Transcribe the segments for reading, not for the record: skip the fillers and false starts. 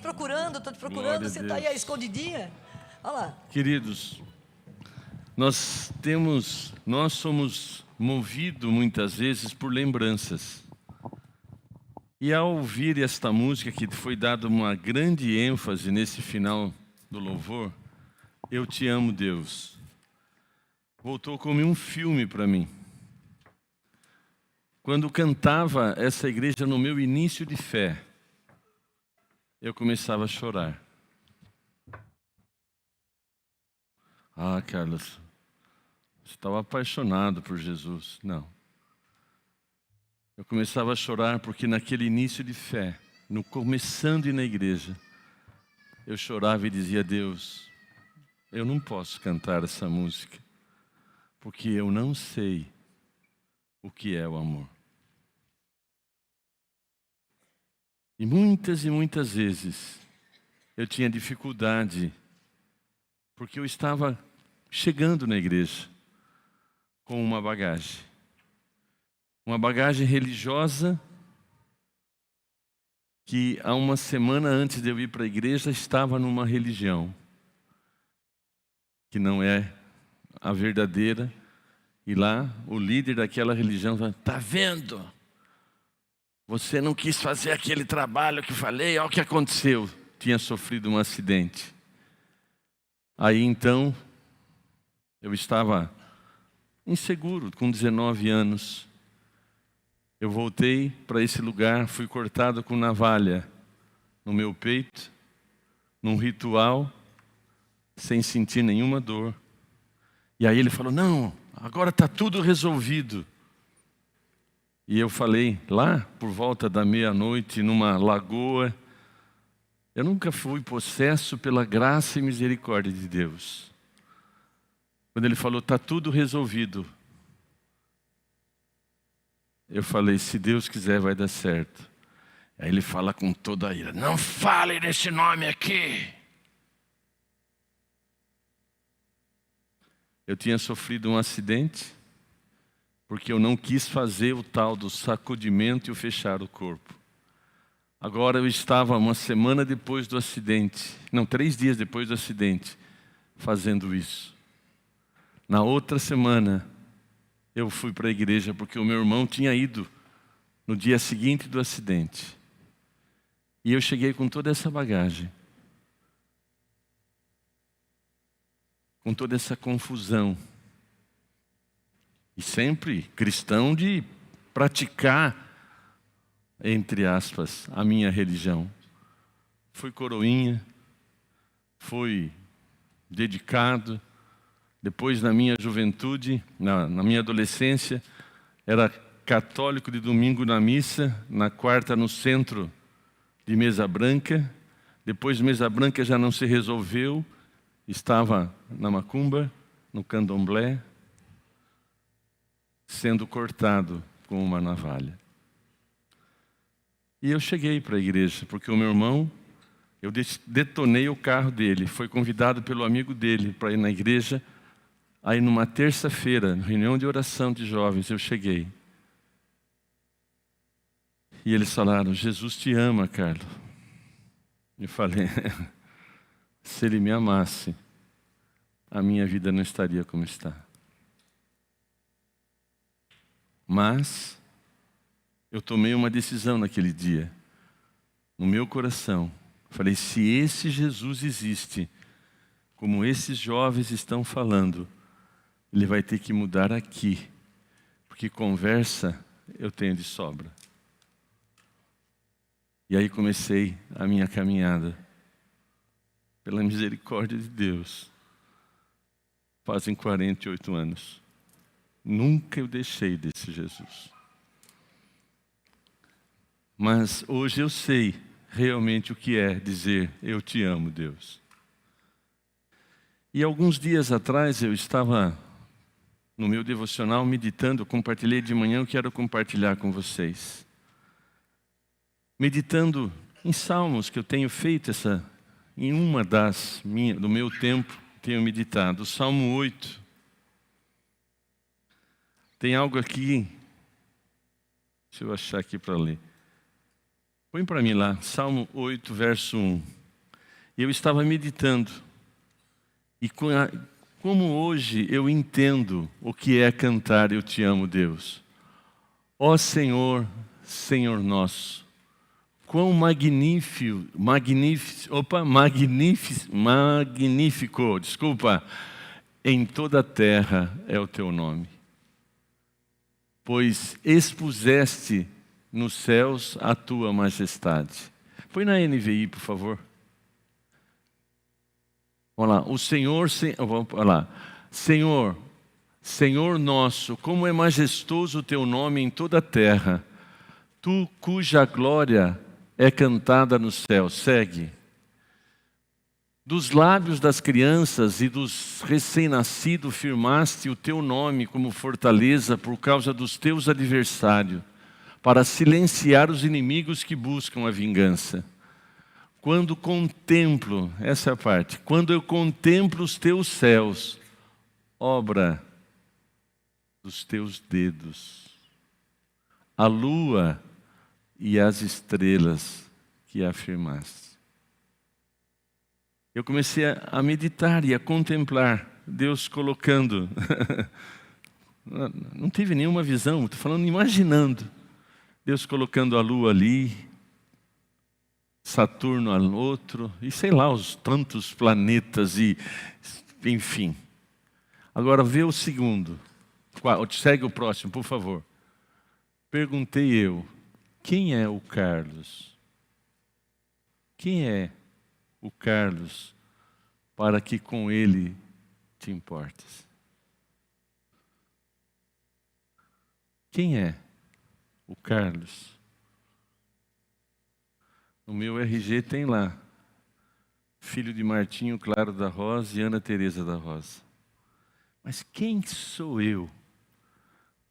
tô te procurando, Glória a você está aí Deus. escondidinha. Olha lá. Queridos, nós somos movidos muitas vezes por lembranças. E ao ouvir esta música, que foi dada uma grande ênfase nesse final do louvor, Eu Te Amo, Deus, voltou como um filme para mim. Quando cantava essa igreja no meu início de fé, eu começava a chorar. Ah, Carlos, você estava apaixonado por Jesus. Não. Eu começava a chorar porque naquele início de fé, no começando e na igreja, eu chorava e dizia: Deus, eu não posso cantar essa música, porque eu não sei o que é o amor. E muitas vezes eu tinha dificuldade, porque eu estava chegando na igreja com uma bagagem religiosa, que há uma semana antes de eu ir para a igreja estava numa religião que não é a verdadeira, e lá o líder daquela religião fala: tá vendo? Você não quis fazer aquele trabalho que falei, olha o que aconteceu. Tinha sofrido um acidente. Aí então, eu estava inseguro, com 19 anos. Eu voltei para esse lugar, fui cortado com navalha no meu peito, num ritual, sem sentir nenhuma dor. E aí ele falou: não, agora está tudo resolvido. E eu falei, lá por volta da meia-noite, numa lagoa, eu nunca fui possesso pela graça e misericórdia de Deus. Quando ele falou: está tudo resolvido, eu falei: se Deus quiser vai dar certo. Aí ele fala com toda a ira: não fale desse nome aqui. Eu tinha sofrido um acidente, porque eu não quis fazer o tal do sacudimento e o fechar o corpo. Agora eu estava uma semana depois do acidente, não, 3 dias depois do acidente, fazendo isso. Na outra semana, eu fui para a igreja, porque o meu irmão tinha ido no dia seguinte do acidente. E eu cheguei com toda essa bagagem, com toda essa confusão. E sempre cristão de praticar, entre aspas, a minha religião. Fui coroinha, fui dedicado. Depois, na minha juventude, na minha adolescência, era católico de domingo na missa, na quarta no centro de mesa branca. Depois mesa branca já não se resolveu, estava na macumba, no candomblé, sendo cortado com uma navalha. E eu cheguei para a igreja, porque o meu irmão, eu detonei o carro dele, foi convidado pelo amigo dele para ir na igreja. Aí numa terça-feira, reunião de oração de jovens, eu cheguei. E eles falaram: Jesus te ama, Carlos. Eu falei: se ele me amasse, a minha vida não estaria como está. Mas eu tomei uma decisão naquele dia, no meu coração. Falei: se esse Jesus existe, como esses jovens estão falando, ele vai ter que mudar aqui, porque conversa eu tenho de sobra. E aí comecei a minha caminhada, pela misericórdia de Deus. Fazem 48 anos. Nunca eu deixei desse Jesus. Mas hoje eu sei realmente o que é dizer: eu te amo, Deus. E alguns dias atrás eu estava no meu devocional meditando, eu compartilhei de manhã, eu quero compartilhar com vocês. Meditando em salmos que eu tenho feito em uma do meu tempo, tenho meditado. O Salmo 8. Tem algo aqui, deixa eu achar aqui para ler. Põe para mim lá, Salmo 8, verso 1. E eu estava meditando. E como hoje eu entendo o que é cantar Eu Te Amo, Deus. Ó Senhor, Senhor nosso, quão magnífico, em toda a terra é o Teu nome. Pois expuseste nos céus a Tua majestade. Põe na NVI, por favor. Vamos lá. O Senhor, vamos lá. Senhor, Senhor nosso, como é majestoso o Teu nome em toda a terra. Tu cuja glória é cantada nos céus. Segue. Dos lábios das crianças e dos recém-nascidos firmaste o Teu nome como fortaleza por causa dos Teus adversários, para silenciar os inimigos que buscam a vingança. Quando contemplo, essa é a parte, quando eu contemplo os Teus céus, obra dos Teus dedos, a lua e as estrelas que afirmaste. Eu comecei a meditar e a contemplar Deus colocando. Não tive nenhuma visão, estou falando imaginando. Deus colocando a lua ali, Saturno ao outro, e sei lá, os tantos planetas, e enfim. Agora vê o segundo. Segue o próximo, por favor. Perguntei eu, quem é o Carlos? Quem é o Carlos para que com ele te importes? Quem é o Carlos? No meu RG tem lá, filho de Martinho Claro da Rosa e Ana Teresa da Rosa. Mas quem sou eu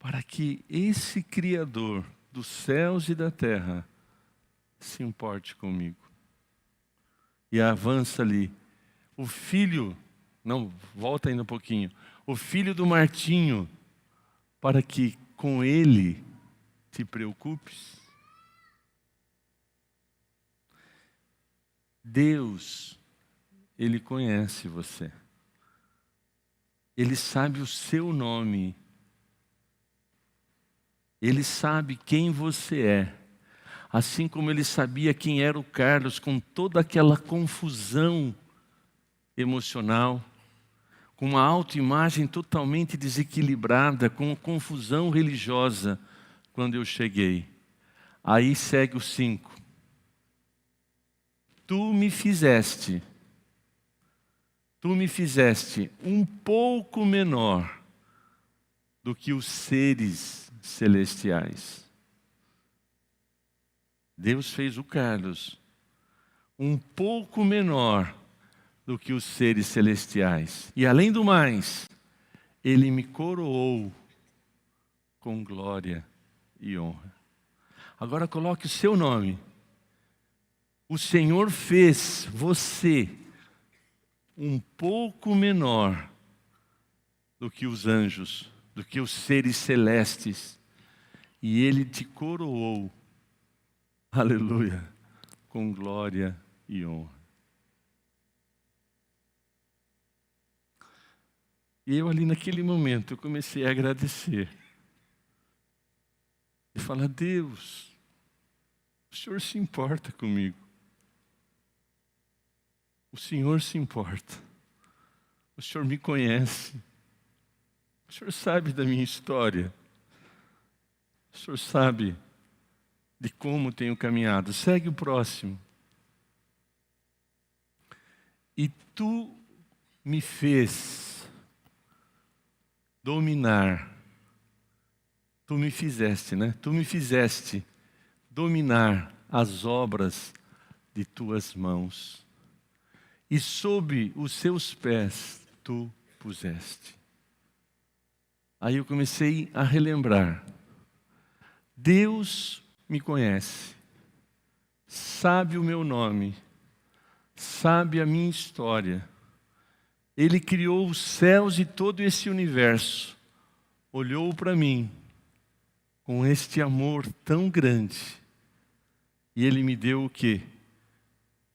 para que esse Criador dos céus e da terra se importe comigo? E avança ali. O filho, não, volta ainda um pouquinho. O filho do Martinho, para que com ele te preocupes. Deus, Ele conhece você. Ele sabe o seu nome. Ele sabe quem você é. Assim como Ele sabia quem era o Carlos, com toda aquela confusão emocional, com uma autoimagem totalmente desequilibrada, com confusão religiosa, quando eu cheguei. Aí segue o 5. Tu me fizeste um pouco menor do que os seres celestiais. Deus fez o Carlos um pouco menor do que os seres celestiais. E além do mais, Ele me coroou com glória e honra. Agora coloque o seu nome. O Senhor fez você um pouco menor do que os anjos, do que os seres celestes. E Ele te coroou, aleluia, com glória e honra. E eu ali naquele momento, eu comecei a agradecer. E falar, Deus, o Senhor se importa comigo. O Senhor se importa. O Senhor me conhece. O Senhor sabe da minha história. O Senhor sabe de como tenho caminhado. Segue o próximo. E tu me fez dominar. Tu me fizeste, né? Tu me fizeste dominar as obras de tuas mãos. E sob os seus pés tu puseste. Aí eu comecei a relembrar. Deus me conhece, sabe o meu nome, sabe a minha história. Ele criou os céus e todo esse universo. Olhou para mim com este amor tão grande. E Ele me deu o quê?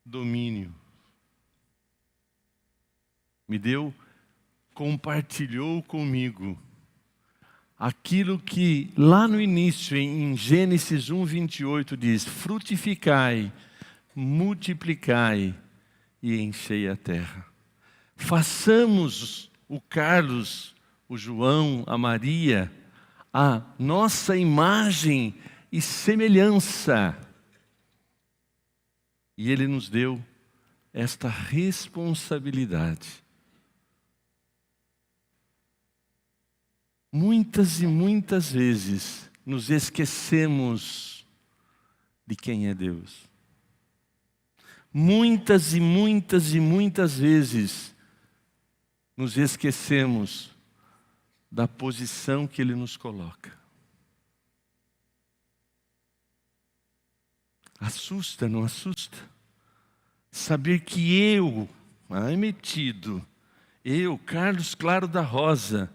Domínio compartilhou comigo aquilo que lá no início, em Gênesis 1:28 diz: frutificai, multiplicai e enchei a terra. Façamos o Carlos, o João, a Maria, a nossa imagem e semelhança. E Ele nos deu esta responsabilidade. Muitas e muitas vezes nos esquecemos de quem é Deus. Muitas e muitas e muitas vezes nos esquecemos da posição que Ele nos coloca. Assusta, não assusta? Saber que eu, Carlos Claro da Rosa,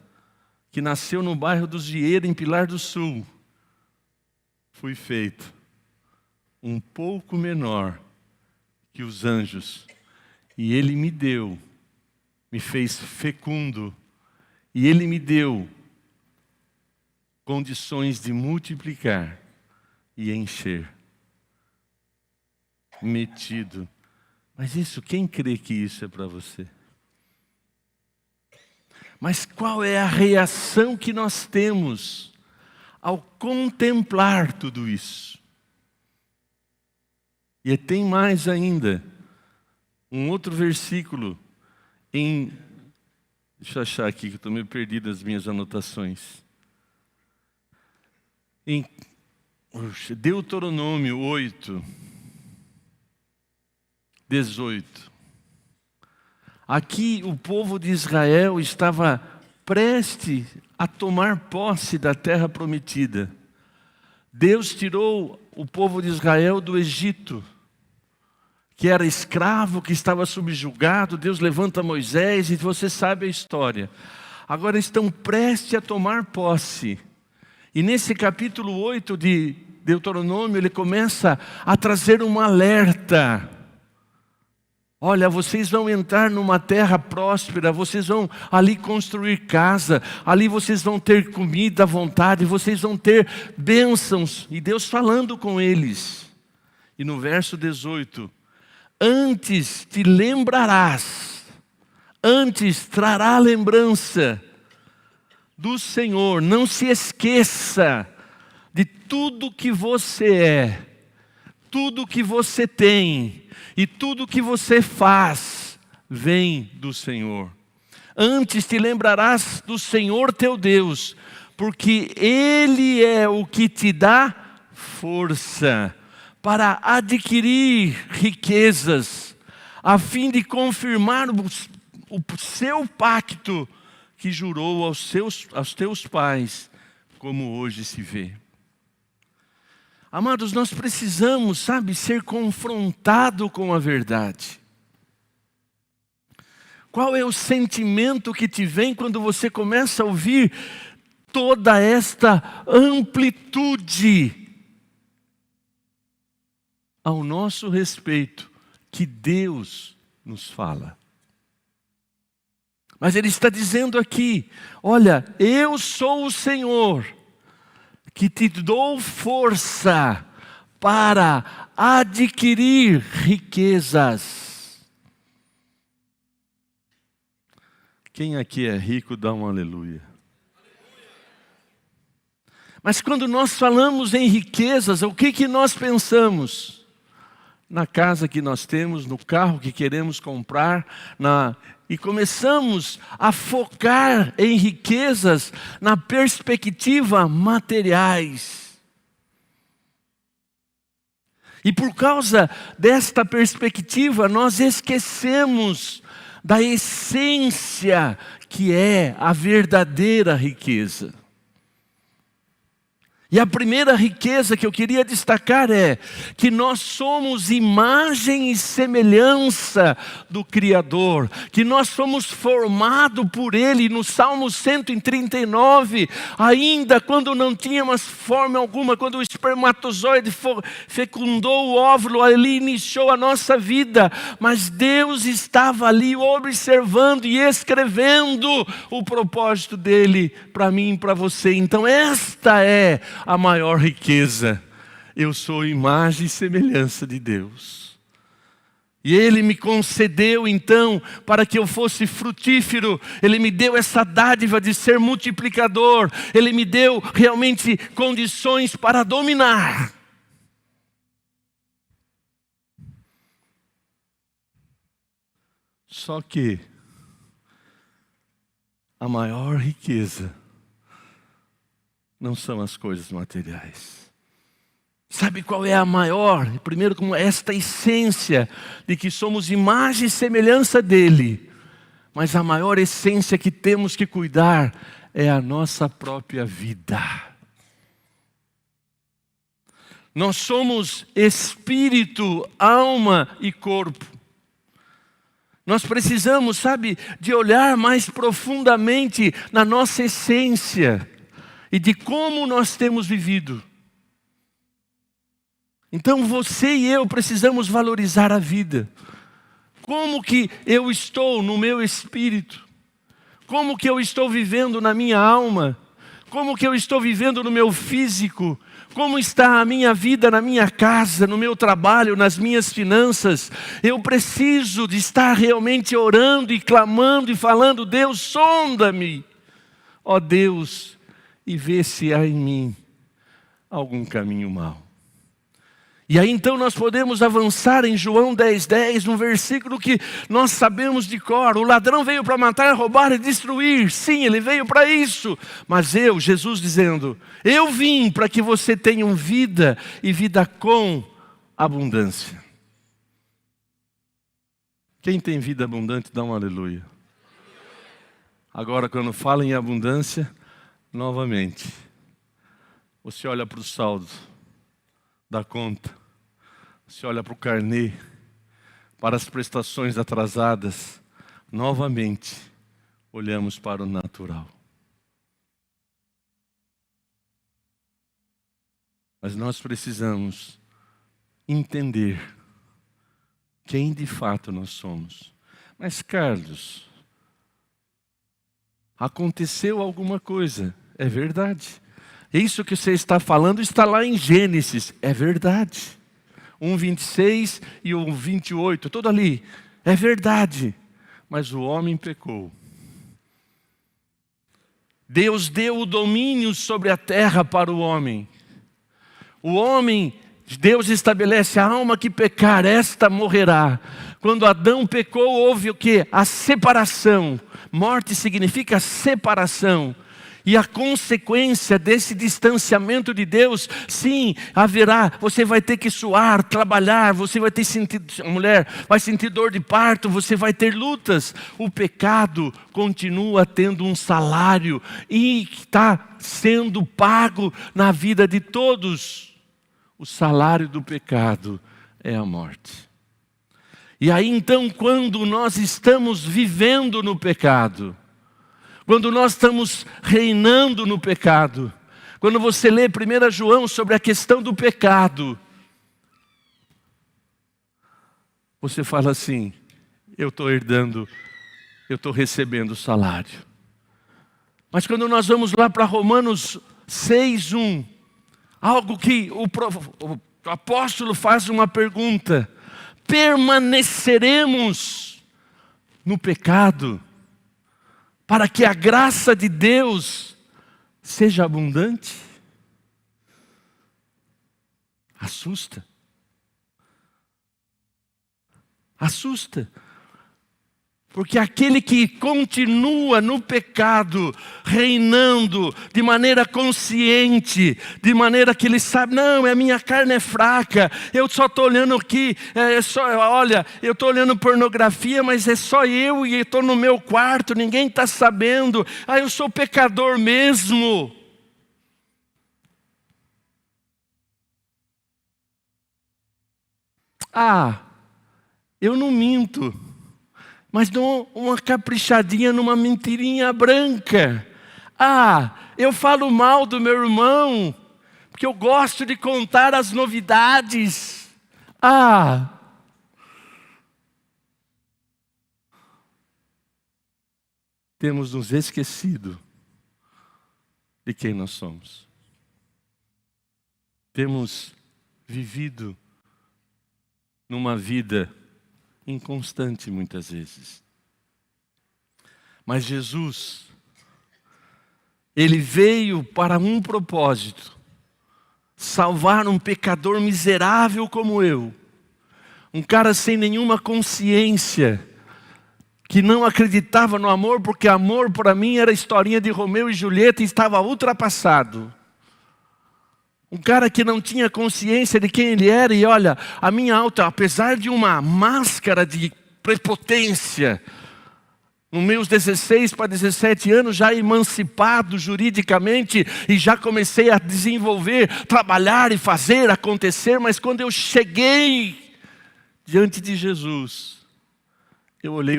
que nasceu no bairro dos Vieiras, em Pilar do Sul, fui feito um pouco menor que os anjos. E Ele me fez fecundo, e Ele me deu condições de multiplicar e encher. Metido. Mas quem crê que isso é para você? Mas qual é a reação que nós temos ao contemplar tudo isso? E tem mais ainda, um outro versículo deixa eu achar aqui que eu estou meio perdido nas minhas anotações. Em Deuteronômio 8:18. Aqui o povo de Israel estava prestes a tomar posse da terra prometida. Deus tirou o povo de Israel do Egito, que era escravo, que estava subjugado. Deus levanta Moisés e você sabe a história. Agora estão prestes a tomar posse. E nesse capítulo 8 de Deuteronômio, ele começa a trazer um alerta. Olha, vocês vão entrar numa terra próspera, vocês vão ali construir casa, ali vocês vão ter comida à vontade, vocês vão ter bênçãos. E Deus falando com eles. E no verso 18, antes te lembrarás, antes trará lembrança do Senhor. Não se esqueça de tudo que você é, tudo que você tem e tudo que você faz vem do Senhor. Antes te lembrarás do Senhor teu Deus, porque Ele é o que te dá força para adquirir riquezas, a fim de confirmar o seu pacto que jurou aos teus pais, como hoje se vê. Amados, nós precisamos, ser confrontado com a verdade. Qual é o sentimento que te vem quando você começa a ouvir toda esta amplitude ao nosso respeito que Deus nos fala? Mas Ele está dizendo aqui: olha, eu sou o Senhor, que te dou força para adquirir riquezas. Quem aqui é rico, dá um aleluia. Mas quando nós falamos em riquezas, o que nós pensamos? Na casa que nós temos, no carro que queremos comprar, e começamos a focar em riquezas na perspectiva materiais. E por causa desta perspectiva, nós esquecemos da essência que é a verdadeira riqueza. E a primeira riqueza que eu queria destacar é que nós somos imagem e semelhança do Criador, que nós somos formados por Ele. No Salmo 139, ainda quando não tínhamos forma alguma, quando o espermatozoide fecundou o óvulo, ali iniciou a nossa vida, mas Deus estava ali observando e escrevendo o propósito dEle para mim e para você. Então esta é a maior riqueza. Eu sou imagem e semelhança de Deus. E Ele me concedeu então para que eu fosse frutífero. Ele me deu essa dádiva de ser multiplicador. Ele me deu realmente condições para dominar. Só que a maior riqueza não são as coisas materiais. Sabe qual é a maior? Primeiro, como esta essência de que somos imagem e semelhança dEle. Mas a maior essência que temos que cuidar é a nossa própria vida. Nós somos espírito, alma e corpo. Nós precisamos, sabe, de olhar mais profundamente na nossa essência e de como nós temos vivido. Então você e eu precisamos valorizar a vida. Como que eu estou no meu espírito? Como que eu estou vivendo na minha alma? Como que eu estou vivendo no meu físico? Como está a minha vida na minha casa, no meu trabalho, nas minhas finanças? Eu preciso de estar realmente orando e clamando e falando: Deus, sonda-me, ó Deus, e vê se há em mim algum caminho mau. E aí então nós podemos avançar em João 10:10, num versículo que nós sabemos de cor. O ladrão veio para matar, roubar e destruir. Sim, ele veio para isso. Mas Jesus dizendo: eu vim para que você tenha vida e vida com abundância. Quem tem vida abundante, dá um aleluia. Agora, quando fala em abundância, novamente, você olha para o saldo da conta, você olha para o carnê, para as prestações atrasadas, novamente, olhamos para o natural. Mas nós precisamos entender quem de fato nós somos. Mas Carlos, aconteceu alguma coisa, é verdade. Isso que você está falando está lá em Gênesis, é verdade. 1:26 e 1:28, tudo ali, é verdade. Mas o homem pecou. Deus deu o domínio sobre a terra para o homem. O homem, Deus estabelece: a alma que pecar, esta morrerá. Quando Adão pecou, houve o quê? A separação. Morte significa separação. E a consequência desse distanciamento de Deus, sim, haverá. Você vai ter que suar, trabalhar, você vai ter mulher vai sentir dor de parto, você vai ter lutas. O pecado continua tendo um salário e está sendo pago na vida de todos. O salário do pecado é a morte. E aí então, quando nós estamos vivendo no pecado, quando nós estamos reinando no pecado, quando você lê 1 João sobre a questão do pecado, você fala assim: eu estou herdando, eu estou recebendo o salário. Mas quando nós vamos lá para Romanos 6:1, algo que o apóstolo faz uma pergunta: permaneceremos no pecado para que a graça de Deus seja abundante? Assusta. Assusta. Porque aquele que continua no pecado, reinando de maneira consciente, de maneira que ele sabe: não, a minha carne é fraca, eu só estou olhando aqui, olha, eu estou olhando pornografia, mas é só eu e estou no meu quarto, ninguém está sabendo, eu sou pecador mesmo. Eu não minto, mas dou uma caprichadinha numa mentirinha branca. Eu falo mal do meu irmão, porque eu gosto de contar as novidades. Temos nos esquecido de quem nós somos. Temos vivido numa vida inconstante muitas vezes. Mas Jesus, Ele veio para um propósito: salvar um pecador miserável como eu, um cara sem nenhuma consciência, que não acreditava no amor, porque amor para mim era a historinha de Romeu e Julieta e estava ultrapassado. Um cara que não tinha consciência de quem ele era. E olha, a minha apesar de uma máscara de prepotência, nos meus 16 para 17 anos, já emancipado juridicamente, e já comecei a desenvolver, trabalhar e fazer acontecer, mas quando eu cheguei diante de Jesus, eu olhei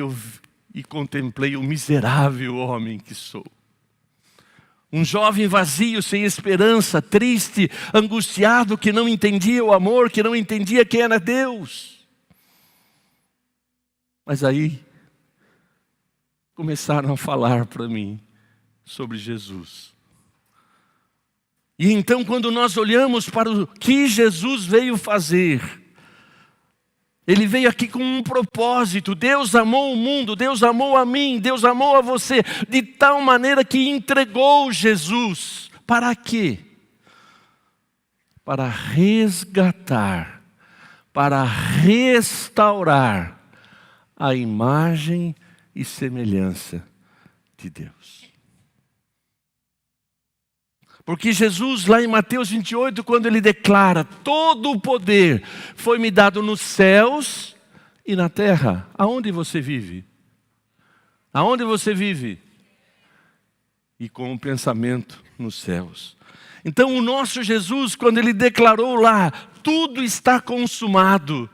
e contemplei o miserável homem que sou. Um jovem vazio, sem esperança, triste, angustiado, que não entendia o amor, que não entendia quem era Deus. Mas aí começaram a falar para mim sobre Jesus. E então, quando nós olhamos para o que Jesus veio fazer, Ele veio aqui com um propósito. Deus amou o mundo, Deus amou a mim, Deus amou a você, de tal maneira que entregou Jesus. Para quê? Para resgatar, para restaurar a imagem e semelhança de Deus. Porque Jesus, lá em Mateus 28, quando Ele declara: todo o poder foi-me dado nos céus e na terra. Aonde você vive? Aonde você vive? E com o pensamento nos céus. Então o nosso Jesus, quando Ele declarou lá: tudo está consumado,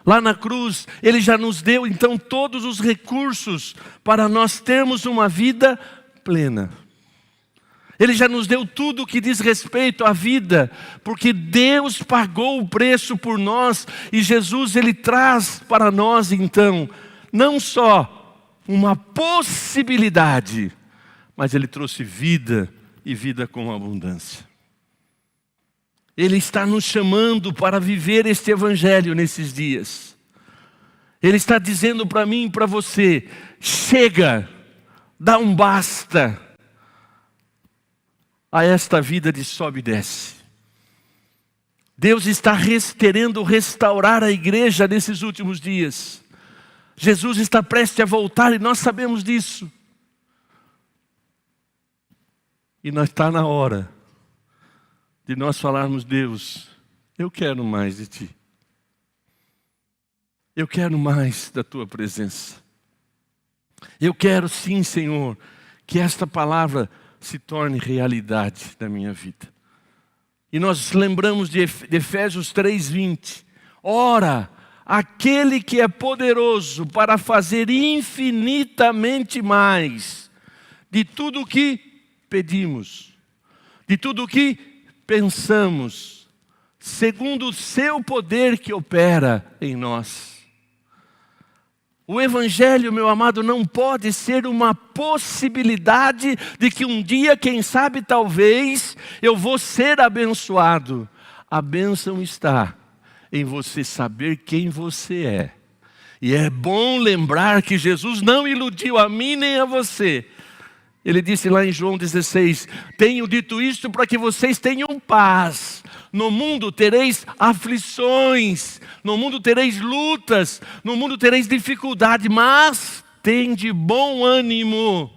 lá na cruz, Ele já nos deu então todos os recursos para nós termos uma vida plena. Ele já nos deu tudo o que diz respeito à vida, porque Deus pagou o preço por nós, e Jesus, Ele traz para nós então, não só uma possibilidade, mas Ele trouxe vida, e vida com abundância. Ele está nos chamando para viver este evangelho nesses dias. Ele está dizendo para mim e para você: chega, dá um basta a esta vida de sobe e desce. Deus está querendo restaurar a igreja nesses últimos dias. Jesus está prestes a voltar e nós sabemos disso. E está na hora de nós falarmos: Deus, eu quero mais de Ti. Eu quero mais da Tua presença. Eu quero sim, Senhor, que esta palavra se torne realidade na minha vida. E nós lembramos de Efésios 3:20. Ora, aquele que é poderoso para fazer infinitamente mais de tudo o que pedimos, de tudo o que pensamos, segundo o seu poder que opera em nós. O evangelho, meu amado, não pode ser uma possibilidade de que um dia, quem sabe, talvez, eu vou ser abençoado. A bênção está em você saber quem você é. E é bom lembrar que Jesus não iludiu a mim nem a você. Ele disse lá em João 16: tenho dito isto para que vocês tenham paz. No mundo tereis aflições, no mundo tereis lutas, no mundo tereis dificuldade, mas tende bom ânimo.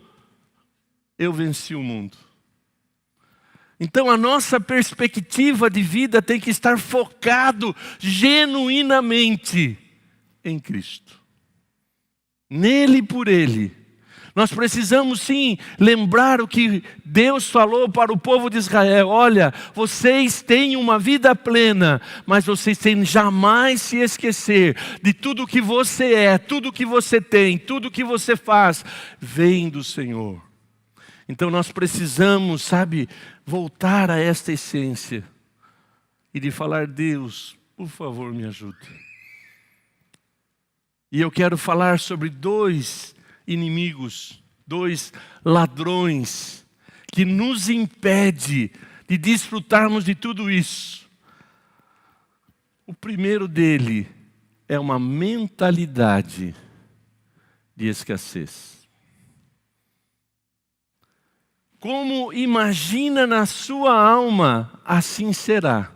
Eu venci o mundo. Então a nossa perspectiva de vida tem que estar focado genuinamente em Cristo. Nele e por Ele. Nós precisamos sim lembrar o que Deus falou para o povo de Israel. Olha, vocês têm uma vida plena, mas vocês têm jamais se esquecer de tudo que você é, tudo que você tem, tudo que você faz, vem do Senhor. Então nós precisamos, voltar a esta essência e de falar: Deus, por favor, me ajude. E eu quero falar sobre 2 inimigos, 2 ladrões que nos impede de desfrutarmos de tudo isso. O primeiro dele é uma mentalidade de escassez. Como imagina na sua alma, assim será.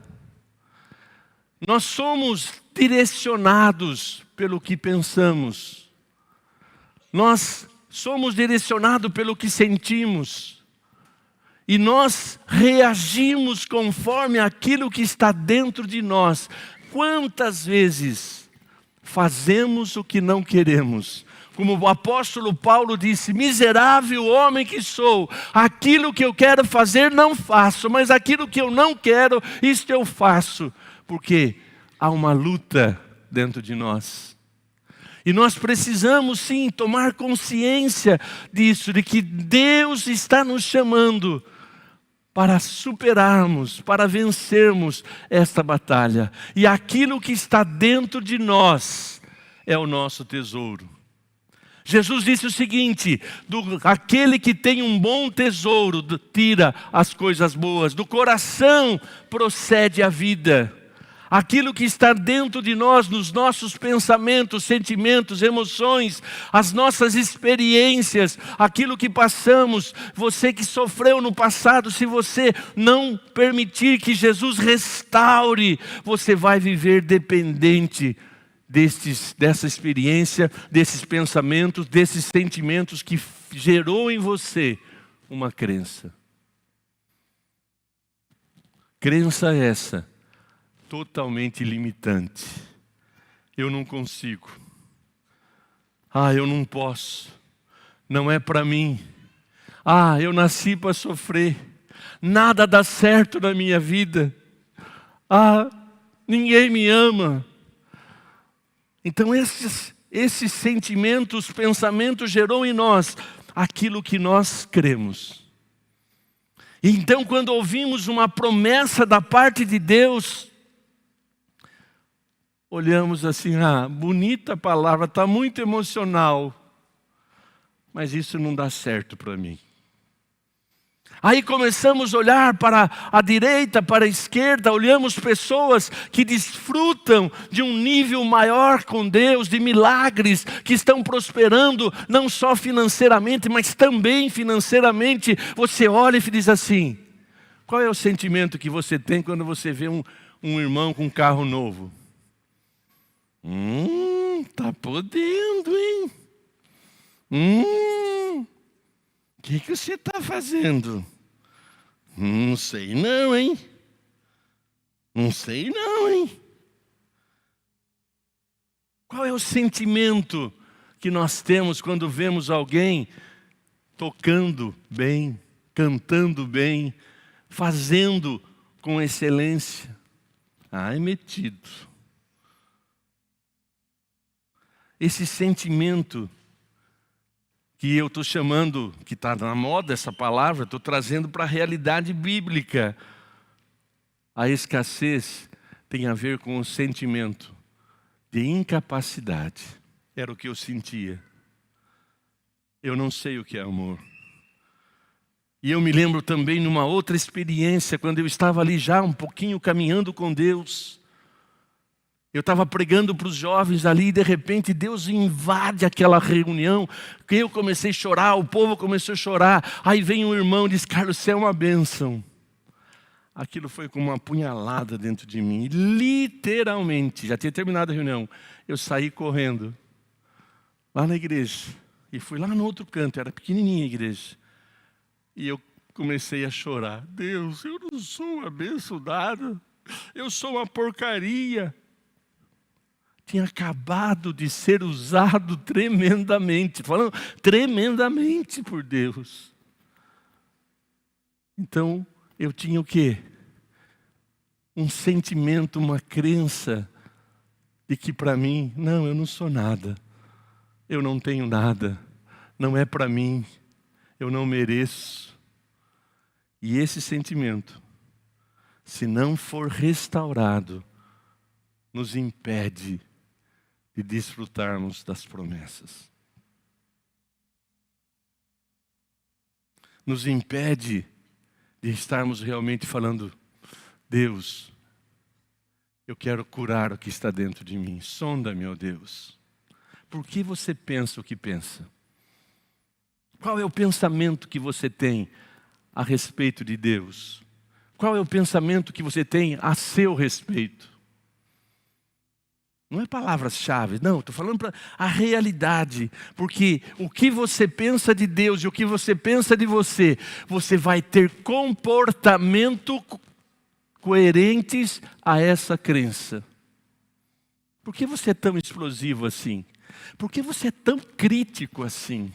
Nós somos direcionados pelo que pensamos. Nós somos direcionados pelo que sentimos. E nós reagimos conforme aquilo que está dentro de nós. Quantas vezes fazemos o que não queremos? Como o apóstolo Paulo disse: miserável homem que sou, aquilo que eu quero fazer não faço, mas aquilo que eu não quero, isto eu faço. Porque há uma luta dentro de nós. E nós precisamos sim tomar consciência disso, de que Deus está nos chamando para superarmos, para vencermos esta batalha. E aquilo que está dentro de nós é o nosso tesouro. Jesus disse o seguinte: aquele que tem um bom tesouro tira as coisas boas, do coração procede a vida. Aquilo que está dentro de nós, nos nossos pensamentos, sentimentos, emoções, as nossas experiências, aquilo que passamos, você que sofreu no passado, se você não permitir que Jesus restaure, você vai viver dependente dessa experiência, desses pensamentos, desses sentimentos que gerou em você uma crença. Crença essa totalmente limitante. Eu não consigo. Eu não posso. Não é para mim. Eu nasci para sofrer. Nada dá certo na minha vida. Ninguém me ama. Então esses sentimentos, pensamentos gerou em nós aquilo que nós cremos. E então quando ouvimos uma promessa da parte de Deus, olhamos assim: bonita a palavra, está muito emocional, mas isso não dá certo para mim. Aí começamos a olhar para a direita, para a esquerda, olhamos pessoas que desfrutam de um nível maior com Deus, de milagres, que estão prosperando, não só financeiramente, mas também financeiramente. Você olha e diz assim: qual é o sentimento que você tem quando você vê um irmão com um carro novo? Tá podendo, hein? O que você está fazendo? Não sei não, hein? Não sei não, hein? Qual é o sentimento que nós temos quando vemos alguém tocando bem, cantando bem, fazendo com excelência? É metido. Esse sentimento que eu estou chamando, que está na moda essa palavra, estou trazendo para a realidade bíblica. A escassez tem a ver com o sentimento de incapacidade. Era o que eu sentia. Eu não sei o que é amor. E eu me lembro também numa outra experiência, quando eu estava ali já um pouquinho caminhando com Deus. Eu estava pregando para os jovens ali e de repente Deus invade aquela reunião. Eu comecei a chorar, o povo começou a chorar. Aí vem um irmão e diz: Carlos, você é uma bênção. Aquilo foi como uma punhalada dentro de mim. Literalmente, já tinha terminado a reunião. Eu saí correndo lá na igreja. E fui lá no outro canto, era pequenininha a igreja. E eu comecei a chorar. Deus, eu não sou uma abençoada. Eu sou uma porcaria. tinha acabado de ser usado tremendamente, falando tremendamente por Deus. Então, eu tinha o quê? Um sentimento, uma crença de que para mim, não, eu não sou nada, eu não tenho nada, não é para mim, eu não mereço. E esse sentimento, se não for restaurado, nos impede de desfrutarmos das promessas. Nos impede de estarmos realmente falando, Deus, eu quero curar o que está dentro de mim. Sonda-me, ó Deus. Por que você pensa o que pensa? Qual é o pensamento que você tem a respeito de Deus? Qual é o pensamento que você tem a seu respeito? Não é palavras-chave, não, estou falando para a realidade. Porque o que você pensa de Deus e o que você pensa de você, você vai ter comportamento coerentes a essa crença. Por que você é tão explosivo assim? Por que você é tão crítico assim?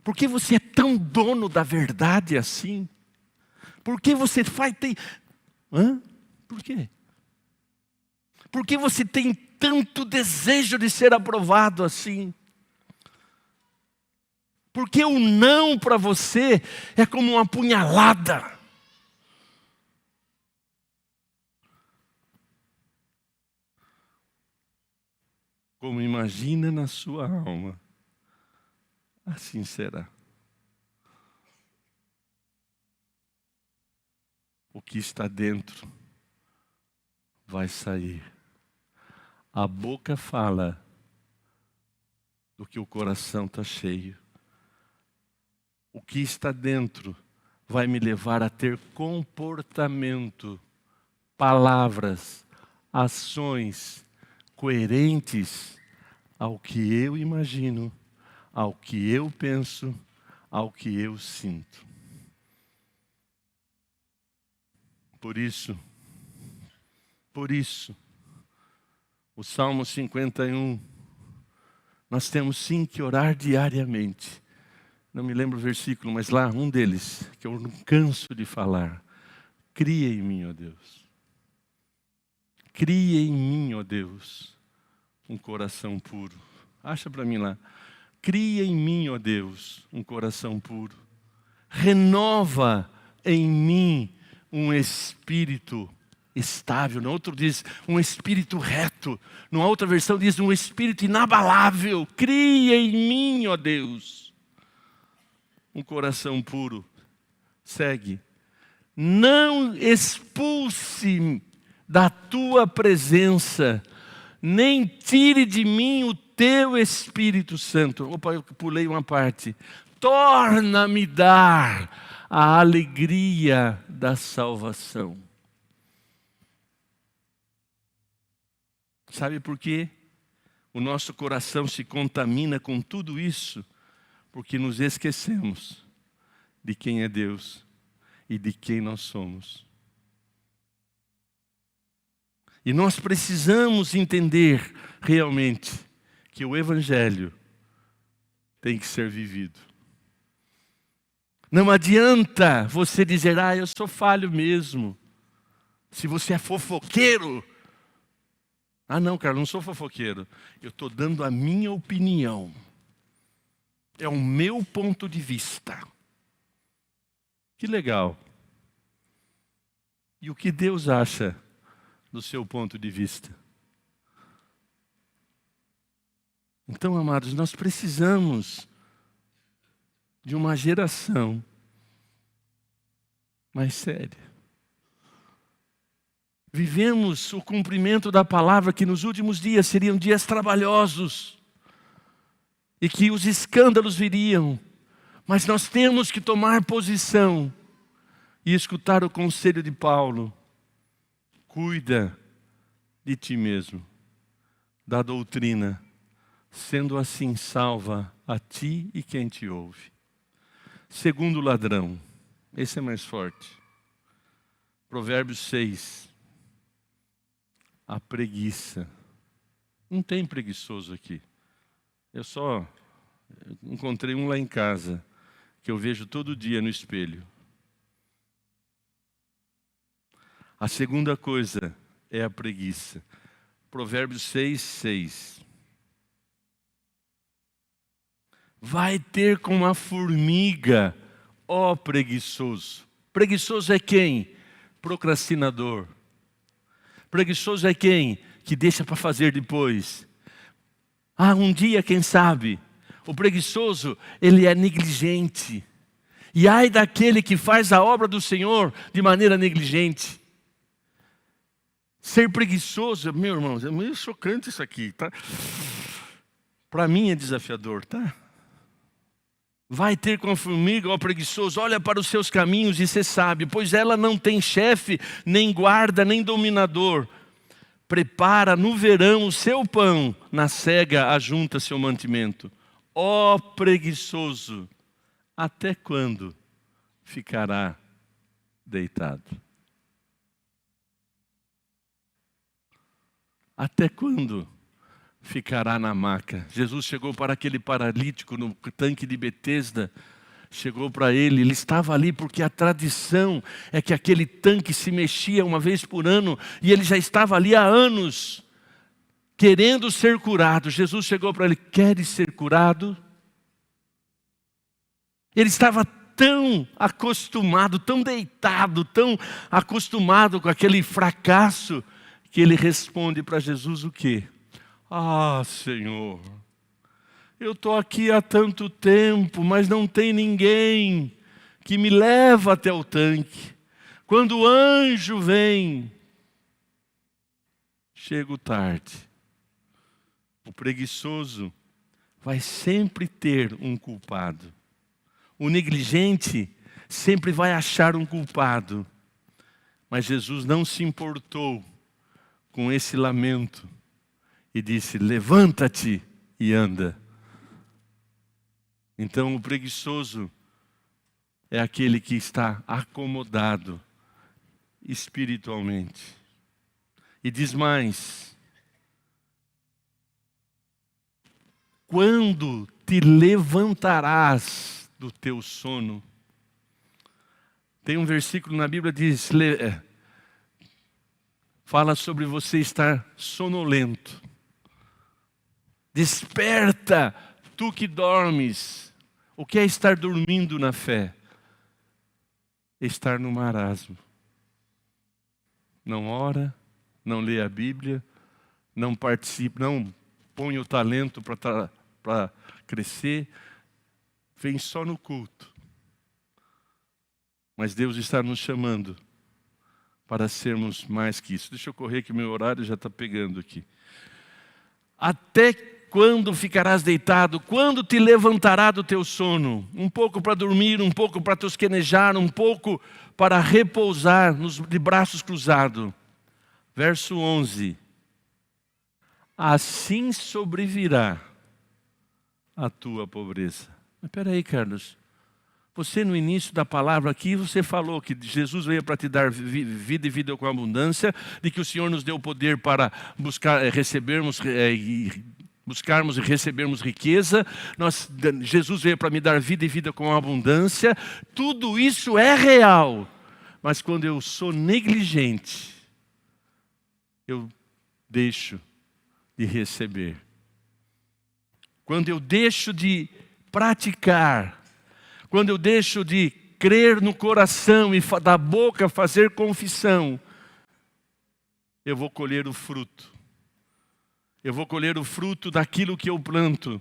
Por que você é tão dono da verdade assim? Por que você faz... Por quê? Por que você tem tanto desejo de ser aprovado assim? Porque o não para você é como uma punhalada. Como imagina na sua alma, assim será. O que está dentro vai sair. A boca fala do que o coração está cheio. O que está dentro vai me levar a ter comportamento, palavras, ações coerentes ao que eu imagino, ao que eu penso, ao que eu sinto. Por isso, o Salmo 51, nós temos sim que orar diariamente. Não me lembro o versículo, mas lá, um deles, que eu não canso de falar. Cria em mim, ó Deus. Cria em mim, ó Deus, um coração puro. Acha para mim lá. Cria em mim, ó Deus, um coração puro. Renova em mim um espírito estável. No outro diz um espírito reto. Numa outra versão diz um espírito inabalável. Cria em mim, ó Deus, um coração puro. Segue. Não expulse da tua presença, nem tire de mim o teu Espírito Santo. Opa, eu pulei uma parte. Torna-me dar a alegria da salvação. Sabe por quê? O nosso coração se contamina com tudo isso, porque nos esquecemos de quem é Deus e de quem nós somos. E nós precisamos entender realmente que o Evangelho tem que ser vivido. Não adianta você dizer, eu sou falho mesmo. Se você é fofoqueiro. Não, cara, não sou fofoqueiro. Eu estou dando a minha opinião. É o meu ponto de vista. Que legal. E o que Deus acha do seu ponto de vista? Então, amados, nós precisamos de uma geração mais séria. Vivemos o cumprimento da palavra que nos últimos dias seriam dias trabalhosos e que os escândalos viriam, mas nós temos que tomar posição e escutar o conselho de Paulo. Cuida de ti mesmo, da doutrina, sendo assim salva a ti e quem te ouve. Segundo ladrão, esse é mais forte. Provérbios 6. A preguiça Não tem preguiçoso aqui. Eu encontrei um lá em casa, que eu vejo todo dia no espelho. A segunda coisa é a preguiça. Provérbios 6:6. Vai ter como a formiga, ó preguiçoso. Preguiçoso é quem? Procrastinador. Preguiçoso é quem? Que deixa para fazer depois. Um dia, quem sabe? O preguiçoso, ele é negligente. E ai daquele que faz a obra do Senhor de maneira negligente. Ser preguiçoso, meu irmão, é meio chocante isso aqui, tá? Para mim é desafiador, tá? Vai ter com a formiga, ó preguiçoso, olha para os seus caminhos e ser sábio, pois ela não tem chefe, nem guarda, nem dominador. Prepara no verão o seu pão, na cega ajunta seu mantimento. Ó preguiçoso, até quando ficará deitado? Até quando ficará na maca? Jesus chegou para aquele paralítico no tanque de Betesda, chegou para ele estava ali porque a tradição é que aquele tanque se mexia uma vez por ano, e ele já estava ali há anos, querendo ser curado. Jesus chegou para ele: queres ser curado? Ele estava tão acostumado, tão deitado, tão acostumado com aquele fracasso, que ele responde para Jesus o quê? Senhor, eu estou aqui há tanto tempo, mas não tem ninguém que me leva até o tanque. Quando o anjo vem, chego tarde. O preguiçoso vai sempre ter um culpado. O negligente sempre vai achar um culpado. Mas Jesus não se importou com esse lamento e disse: levanta-te e anda. Então o preguiçoso é aquele que está acomodado espiritualmente. E diz mais: quando te levantarás do teu sono? Tem um versículo na Bíblia que diz, fala sobre você estar sonolento. Desperta, tu que dormes. O que é estar dormindo na fé? Estar no marasmo. Não ora, não lê a Bíblia, não participa, não põe o talento para crescer, vem só no culto. Mas Deus está nos chamando para sermos mais que isso. Deixa eu correr que meu horário já está pegando aqui. Até quando ficarás deitado? Quando te levantará do teu sono? Um pouco para dormir, um pouco para tosquenejar, um pouco para repousar de braços cruzados. Verso 11. Assim sobrevirá a tua pobreza. Mas espera aí, Carlos. Você no início da palavra aqui, você falou que Jesus veio para te dar vida e vida com abundância, de que o Senhor nos deu poder para buscarmos e recebermos riqueza. Jesus veio para me dar vida e vida com abundância. Tudo isso é real. Mas quando eu sou negligente, eu deixo de receber. Quando eu deixo de praticar, quando eu deixo de crer no coração e da boca fazer confissão, eu vou colher o fruto. Eu vou colher o fruto daquilo que eu planto.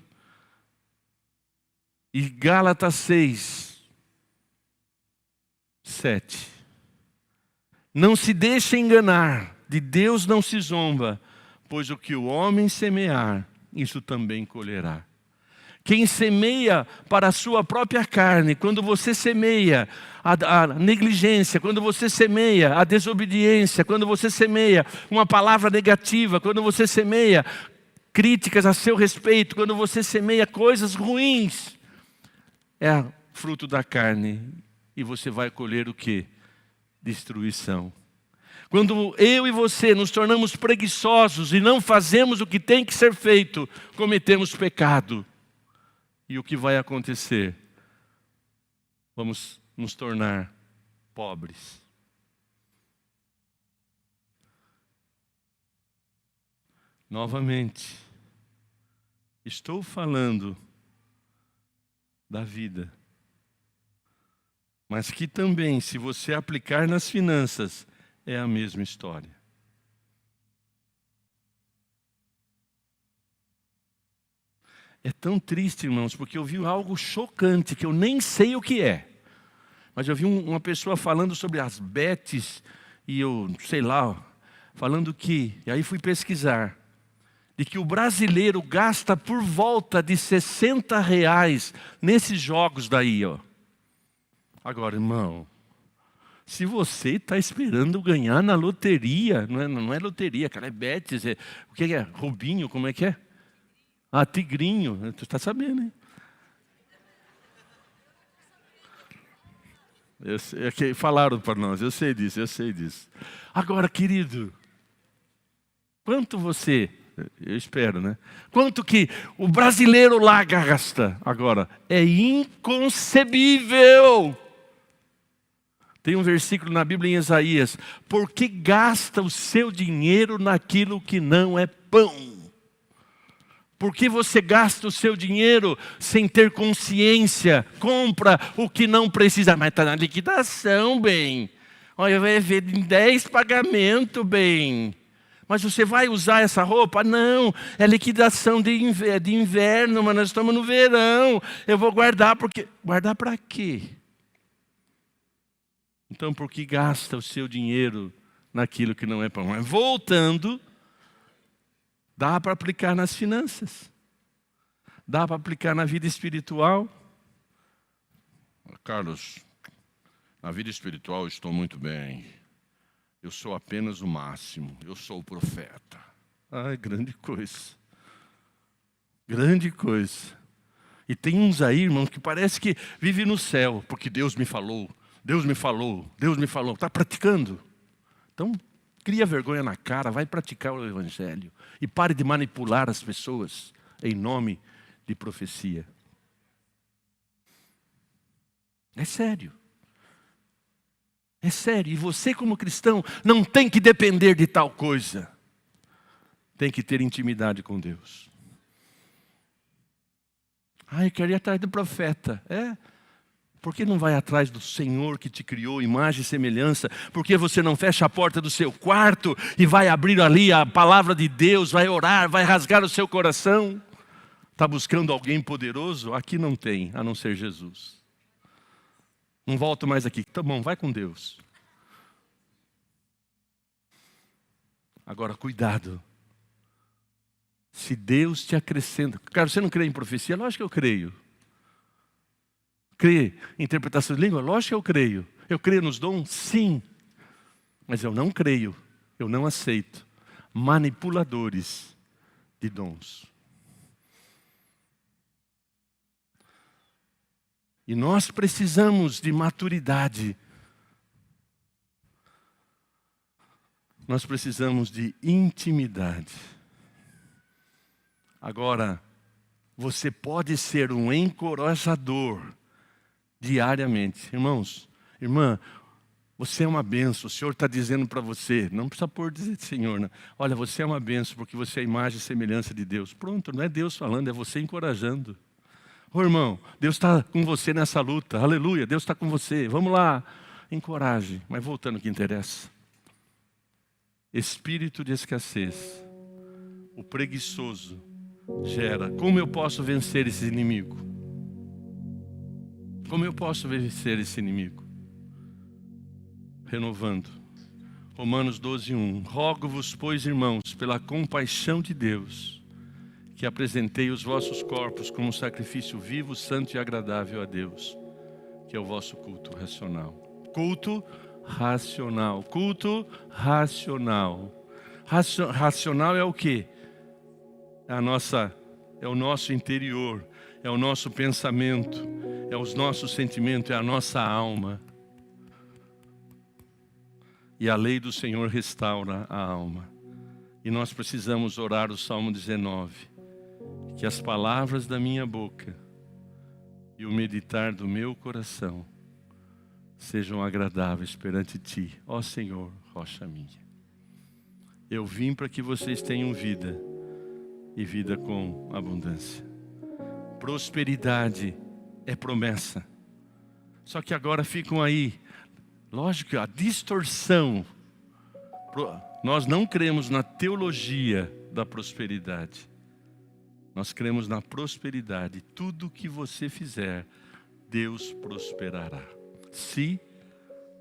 E Gálatas 6:7. Não se deixe enganar, de Deus não se zomba, pois o que o homem semear, isso também colherá. Quem semeia para a sua própria carne, quando você semeia a negligência, quando você semeia a desobediência, quando você semeia uma palavra negativa, quando você semeia críticas a seu respeito, quando você semeia coisas ruins, é fruto da carne. E você vai colher o quê? Destruição. Quando eu e você nos tornamos preguiçosos e não fazemos o que tem que ser feito, cometemos pecado. E o que vai acontecer? Vamos nos tornar pobres. Novamente, estou falando da vida, mas que também, se você aplicar nas finanças, é a mesma história. É tão triste, irmãos, porque eu vi algo chocante, que eu nem sei o que é. Mas eu vi uma pessoa falando sobre as bets, e eu, sei lá, falando que, e aí fui pesquisar, de que o brasileiro gasta por volta de R$60 nesses jogos daí, ó. Agora, irmão, se você está esperando ganhar na loteria, não é loteria, cara, é bets, o que é? Rubinho, como é que é? Ah, tigrinho, tu está sabendo, hein? Falaram para nós, eu sei disso. Agora, querido, quanto você, eu espero, né? Quanto que o brasileiro lá gasta agora? É inconcebível. Tem um versículo na Bíblia em Isaías: por que gasta o seu dinheiro naquilo que não é pão? Por que você gasta o seu dinheiro sem ter consciência? Compra o que não precisa, mas está na liquidação, bem. Olha, vai ver em 10 pagamentos, bem. Mas você vai usar essa roupa? Não, é liquidação de inverno, mas nós estamos no verão. Eu vou guardar porque... Guardar para quê? Então, por que gasta o seu dinheiro naquilo que não é pão? Mas voltando... Dá para aplicar nas finanças. Dá para aplicar na vida espiritual. Carlos, na vida espiritual eu estou muito bem. Eu sou apenas o máximo. Eu sou o profeta. Ai, grande coisa. Grande coisa. E tem uns aí, irmãos, que parece que vive no céu. Porque Deus me falou. Deus me falou. Deus me falou. Está praticando. Então... cria vergonha na cara, vai praticar o Evangelho. E pare de manipular as pessoas em nome de profecia. É sério. É sério. E você como cristão não tem que depender de tal coisa. Tem que ter intimidade com Deus. Ai, eu queria ir atrás do profeta. Por que não vai atrás do Senhor que te criou, imagem e semelhança? Por que você não fecha a porta do seu quarto e vai abrir ali a palavra de Deus, vai orar, vai rasgar o seu coração? Está buscando alguém poderoso? Aqui não tem, a não ser Jesus. Não volto mais aqui. Tá bom, vai com Deus. Agora, cuidado. Se Deus te acrescenta... Cara, você não crê em profecia? Lógico que eu creio. Crê em interpretação de língua? Lógico que eu creio. Eu creio nos dons? Sim. Mas eu não creio, eu não aceito manipuladores de dons. E nós precisamos de maturidade. Nós precisamos de intimidade. Agora, você pode ser um encorajador diariamente. Irmãos, irmã, você é uma benção. O Senhor está dizendo para você, não precisa pôr dizer Senhor, não. Olha, você é uma benção porque você é a imagem e semelhança de Deus. Pronto, não é Deus falando, é você encorajando. Ô irmão, Deus está com você nessa luta. Aleluia, Deus está com você. Vamos lá, encoraje. Mas voltando ao que interessa. Espírito de escassez. O preguiçoso gera. Como eu posso vencer esse inimigo? Como eu posso vencer esse inimigo? Renovando. Romanos 12:1. Rogo-vos, pois, irmãos, pela compaixão de Deus, que apresentei os vossos corpos como sacrifício vivo, santo e agradável a Deus, que é o vosso culto racional. Culto racional. Culto racional. Racional é o quê? É o nosso interior, é o nosso pensamento, é os nossos sentimentos, é a nossa alma. e a lei do Senhor restaura a alma. E nós precisamos orar o Salmo 19, que as palavras da minha boca e o meditar do meu coração sejam agradáveis perante Ti, ó Senhor, rocha minha. Eu vim para que vocês tenham vida, e vida com abundância. Prosperidade é promessa. Só que agora ficam aí, lógico, a distorção. Nós não cremos na teologia da prosperidade. Nós cremos na prosperidade. Tudo que você fizer, Deus prosperará. Se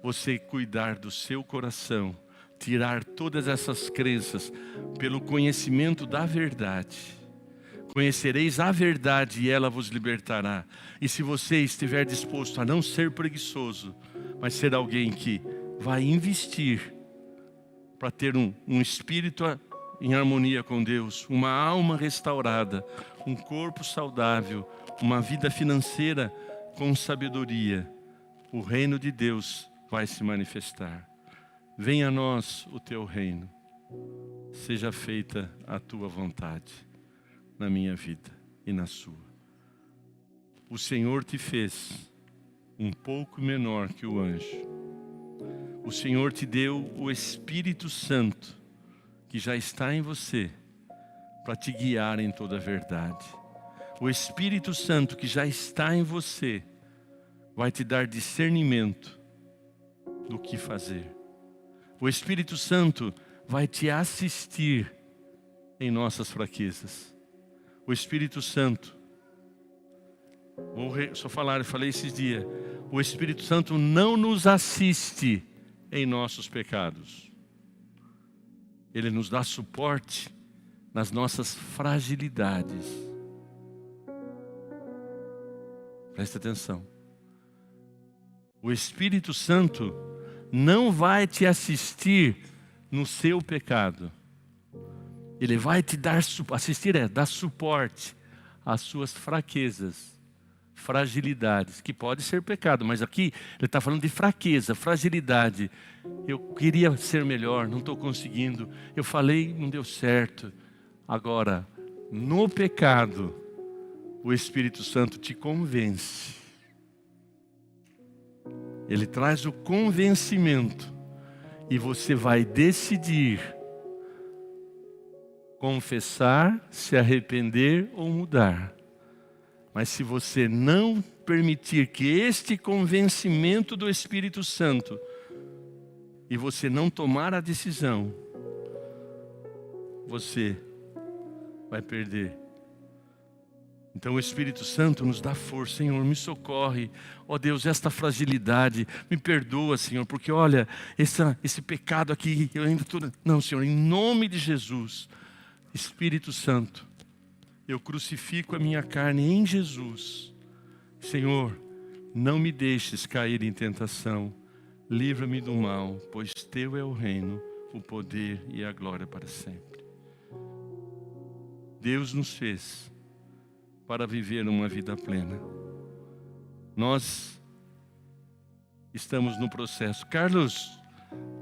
você cuidar do seu coração, tirar todas essas crenças pelo conhecimento da verdade. Conhecereis a verdade e ela vos libertará. E se você estiver disposto a não ser preguiçoso, mas ser alguém que vai investir para ter um espírito em harmonia com Deus, uma alma restaurada, um corpo saudável, uma vida financeira com sabedoria, o reino de Deus vai se manifestar. Venha a nós o teu reino, seja feita a tua vontade na minha vida e na sua. O Senhor te fez um pouco menor que o anjo. O Senhor te deu o Espírito Santo, que já está em você, para te guiar em toda a verdade. O Espírito Santo que já está em você, vai te dar discernimento do que fazer. O Espírito Santo vai te assistir em nossas fraquezas. O Espírito Santo, falei esses dias, o Espírito Santo não nos assiste em nossos pecados. Ele nos dá suporte nas nossas fragilidades. Presta atenção. O Espírito Santo não vai te assistir no seu pecado. Ele vai te dar, dar suporte às suas fraquezas, fragilidades, que pode ser pecado, mas aqui ele está falando de fraqueza, fragilidade. Eu queria ser melhor, não estou conseguindo. Eu falei, não deu certo. Agora, no pecado, o Espírito Santo te convence. Ele traz o convencimento e você vai decidir confessar, se arrepender ou mudar. Mas se você não permitir que este convencimento do Espírito Santo e você não tomar a decisão, você vai perder. Então o Espírito Santo nos dá força. Senhor, me socorre. Ó Deus, esta fragilidade, me perdoa, Senhor, porque olha, esse pecado aqui, eu ainda estou... Não, Senhor, em nome de Jesus, Espírito Santo, eu crucifico a minha carne em Jesus. Senhor, não me deixes cair em tentação. Livra-me do mal, pois Teu é o reino, o poder e a glória para sempre. Deus nos fez para viver uma vida plena. Nós estamos no processo. Carlos,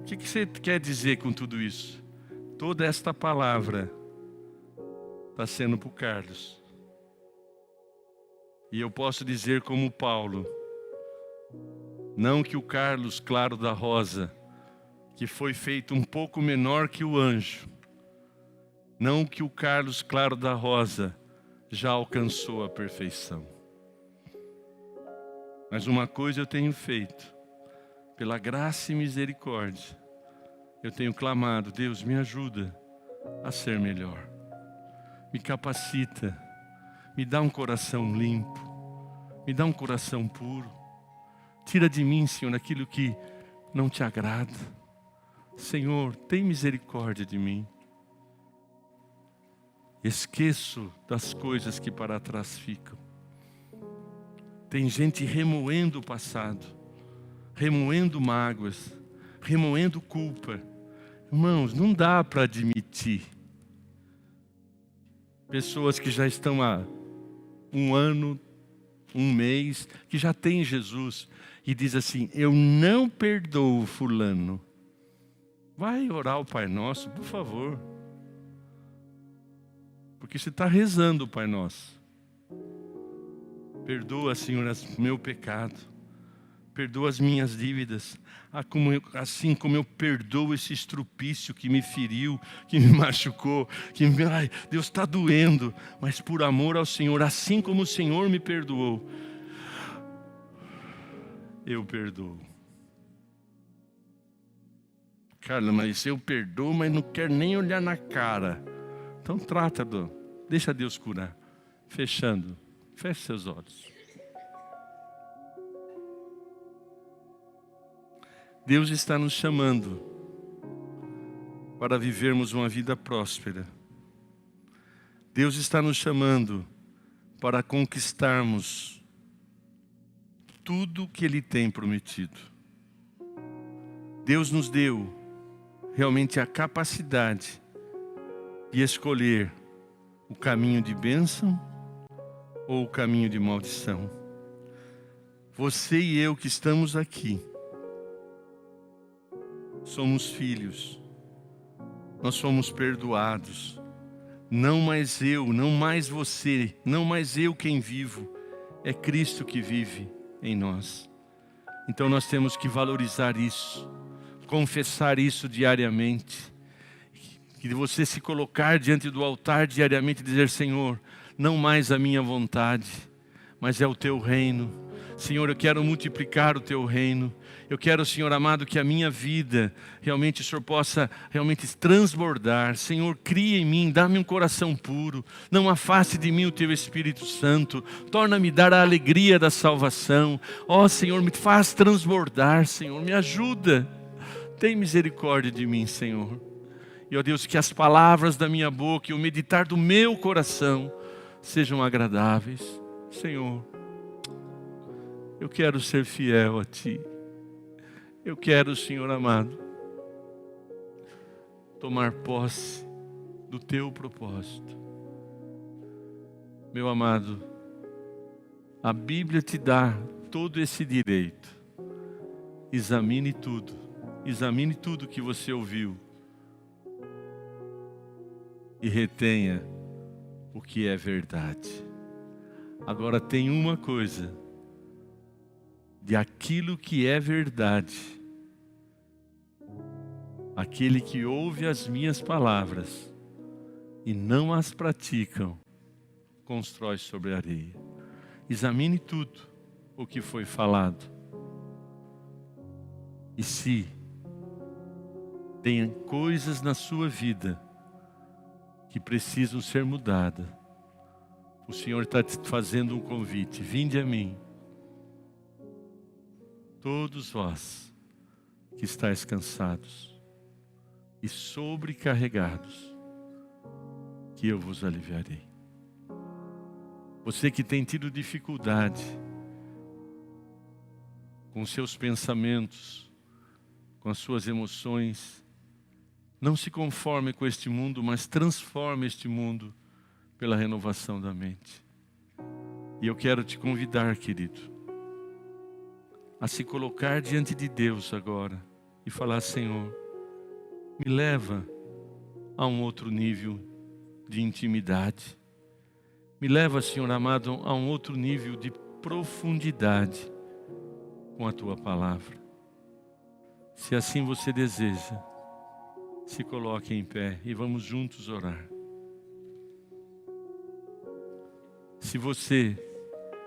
o que você quer dizer com tudo isso? Toda esta palavra está sendo para o Carlos. E eu posso dizer como Paulo, não que o Carlos Claro da Rosa, que foi feito um pouco menor que o anjo, não que o Carlos Claro da Rosa já alcançou a perfeição. Mas uma coisa eu tenho feito, pela graça e misericórdia, eu tenho clamado, Deus, me ajuda a ser melhor. Me capacita, me dá um coração limpo, me dá um coração puro. Tira de mim, Senhor, aquilo que não te agrada. Senhor, tem misericórdia de mim. Esqueço das coisas que para trás ficam. Tem gente remoendo o passado, remoendo mágoas, remoendo culpa. Irmãos, não dá para admitir. Pessoas que já estão há um ano, um mês, que já têm Jesus, e diz assim, eu não perdoo fulano. Vai orar o Pai Nosso, por favor. Porque você está rezando o Pai Nosso. Perdoa, Senhor, o meu pecado. Perdoa as minhas dívidas. Assim como eu perdoo esse estrupício que me feriu, que me machucou. Ai, Deus está doendo. Mas por amor ao Senhor, assim como o Senhor me perdoou, eu perdoo. Carla, mas eu perdoo, mas não quero nem olhar na cara. Então trata, deixa Deus curar. Fechando. Feche seus olhos. Deus está nos chamando para vivermos uma vida próspera. Deus está nos chamando para conquistarmos tudo o que Ele tem prometido. Deus nos deu realmente a capacidade de escolher o caminho de bênção ou o caminho de maldição. Você e eu que estamos aqui, somos filhos, nós somos perdoados. Não mais eu, não mais você, não mais eu quem vivo, é Cristo que vive em nós. Então nós temos que valorizar isso, confessar isso diariamente. Que você se colocar diante do altar diariamente e dizer: Senhor, não mais a minha vontade, mas é o Teu reino. Senhor, eu quero multiplicar o Teu reino. Eu quero, Senhor amado, que a minha vida realmente o Senhor possa realmente transbordar. Senhor, cria em mim, dá-me um coração puro. Não afaste de mim o Teu Espírito Santo. Torna-me dar a alegria da salvação. Ó Senhor, me faz transbordar, Senhor, me ajuda. Tem misericórdia de mim, Senhor. E ó Deus, que as palavras da minha boca e o meditar do meu coração sejam agradáveis. Senhor, eu quero ser fiel a Ti. Eu quero, Senhor amado, tomar posse do Teu propósito. Meu amado, a Bíblia te dá todo esse direito. Examine tudo que você ouviu e retenha o que é verdade. Agora tem uma coisa: de aquilo que é verdade, aquele que ouve as minhas palavras e não as praticam, constrói sobre a areia. Examine tudo o que foi falado. E se tem coisas na sua vida que precisam ser mudadas, o Senhor está te fazendo um convite: vinde a mim, todos vós que estáis cansados e sobrecarregados, que eu vos aliviarei. Você que tem tido dificuldade com seus pensamentos, com as suas emoções, não se conforme com este mundo, mas transforme este mundo pela renovação da mente. E eu quero te convidar, querido, a se colocar diante de Deus agora e falar: Senhor, me leva a um outro nível de intimidade. Me leva, Senhor amado, a um outro nível de profundidade com a Tua palavra. Se assim você deseja, se coloque em pé e vamos juntos orar. Se você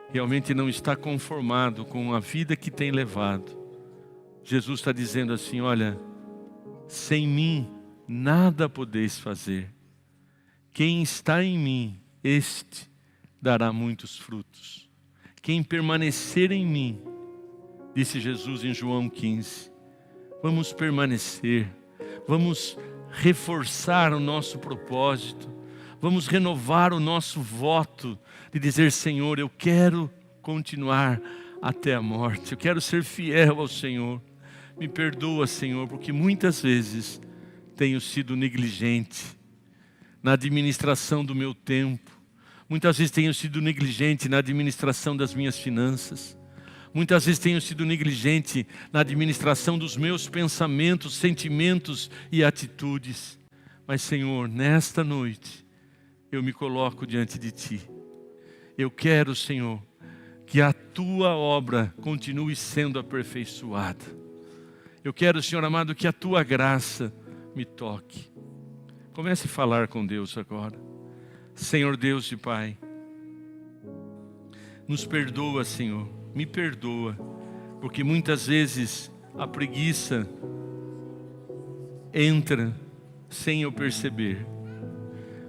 realmente não está conformado com a vida que tem levado, Jesus está dizendo assim: olha, sem mim nada podeis fazer. Quem está em mim, este dará muitos frutos. Quem permanecer em mim, disse Jesus em João 15, vamos permanecer, vamos reforçar o nosso propósito, vamos renovar o nosso voto de dizer: Senhor, eu quero continuar até a morte, eu quero ser fiel ao Senhor. Me perdoa, Senhor, porque muitas vezes tenho sido negligente na administração do meu tempo, muitas vezes tenho sido negligente na administração das minhas finanças, Muitas vezes tenho sido negligente na administração dos meus pensamentos, sentimentos e atitudes. Mas, Senhor, nesta noite, eu me coloco diante de Ti. Eu quero, Senhor, que a Tua obra continue sendo aperfeiçoada. Eu quero, Senhor amado, que a Tua graça me toque. Comece a falar com Deus agora. Senhor Deus e Pai, nos perdoa, Senhor, me perdoa, porque muitas vezes a preguiça entra sem eu perceber.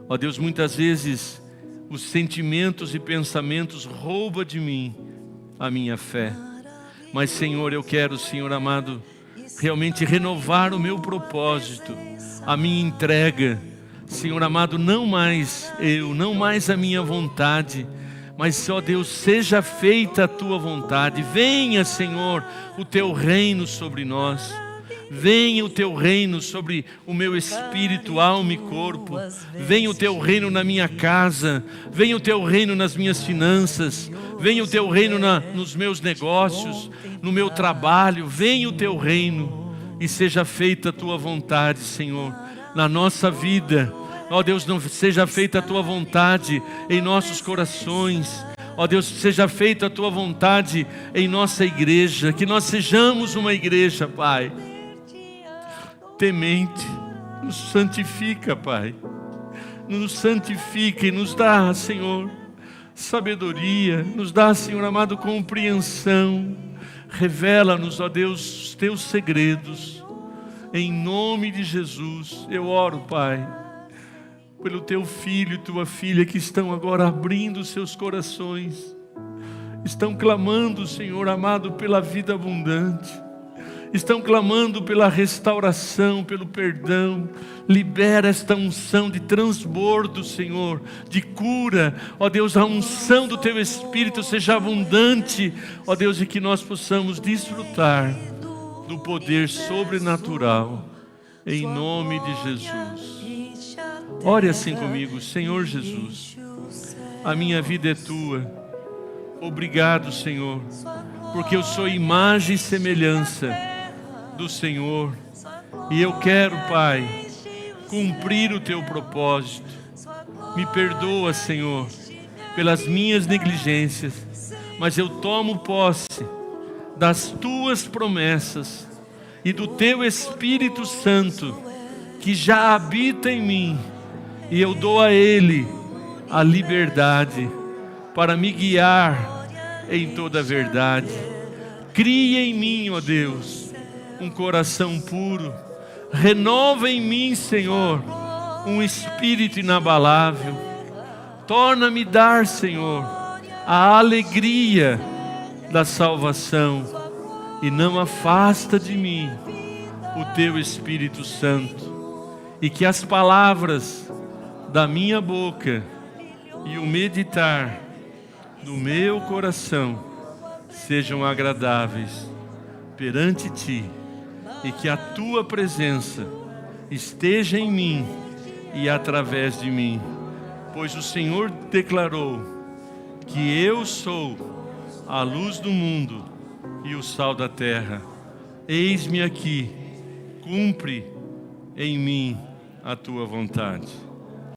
Ó Deus, muitas vezes os sentimentos e pensamentos roubam de mim a minha fé. Mas, Senhor, eu quero, Senhor amado, realmente renovar o meu propósito, a minha entrega. Senhor amado, não mais eu, não mais a minha vontade, mas, ó Deus, seja feita a Tua vontade. Venha, Senhor, o Teu reino sobre nós. Venha o Teu reino sobre o meu espírito, alma e corpo. Venha o Teu reino na minha casa. Venha o Teu reino nas minhas finanças. Venha o Teu reino nos meus negócios, no meu trabalho. Venha o Teu reino e seja feita a Tua vontade, Senhor, na nossa vida. Ó Deus, não seja feita a Tua vontade em nossos corações. Ó Deus, seja feita a Tua vontade em nossa igreja. Que nós sejamos uma igreja, Pai, temente. Nos santifica, Pai. Nos santifica e nos dá, Senhor, sabedoria. Nos dá, Senhor amado, compreensão. Revela-nos, ó Deus, os Teus segredos. Em nome de Jesus, eu oro, Pai, pelo Teu filho e Tua filha que estão agora abrindo seus corações. Estão clamando, Senhor amado, pela vida abundante. Estão clamando pela restauração, pelo perdão. Libera esta unção de transbordo, Senhor, de cura. Ó Deus, a unção do Teu Espírito seja abundante. Ó Deus, e que nós possamos desfrutar do poder sobrenatural. Em nome de Jesus. Ore assim comigo. Senhor Jesus, a minha vida é Tua. Obrigado, Senhor, porque eu sou imagem e semelhança do Senhor. E eu quero, Pai, cumprir o Teu propósito. Me perdoa, Senhor, pelas minhas negligências, mas eu tomo posse das Tuas promessas e do Teu Espírito Santo que já habita em mim. E eu dou a Ele a liberdade para me guiar em toda a verdade. Cria em mim, ó Deus, um coração puro. Renova em mim, Senhor, um espírito inabalável. Torna-me dar, Senhor, a alegria da salvação. E não afasta de mim o Teu Espírito Santo. E que as palavras da minha boca e o meditar do meu coração sejam agradáveis perante Ti, e que a Tua presença esteja em mim e através de mim, pois o Senhor declarou que eu sou a luz do mundo e o sal da terra. Eis-me aqui, cumpre em mim a Tua vontade.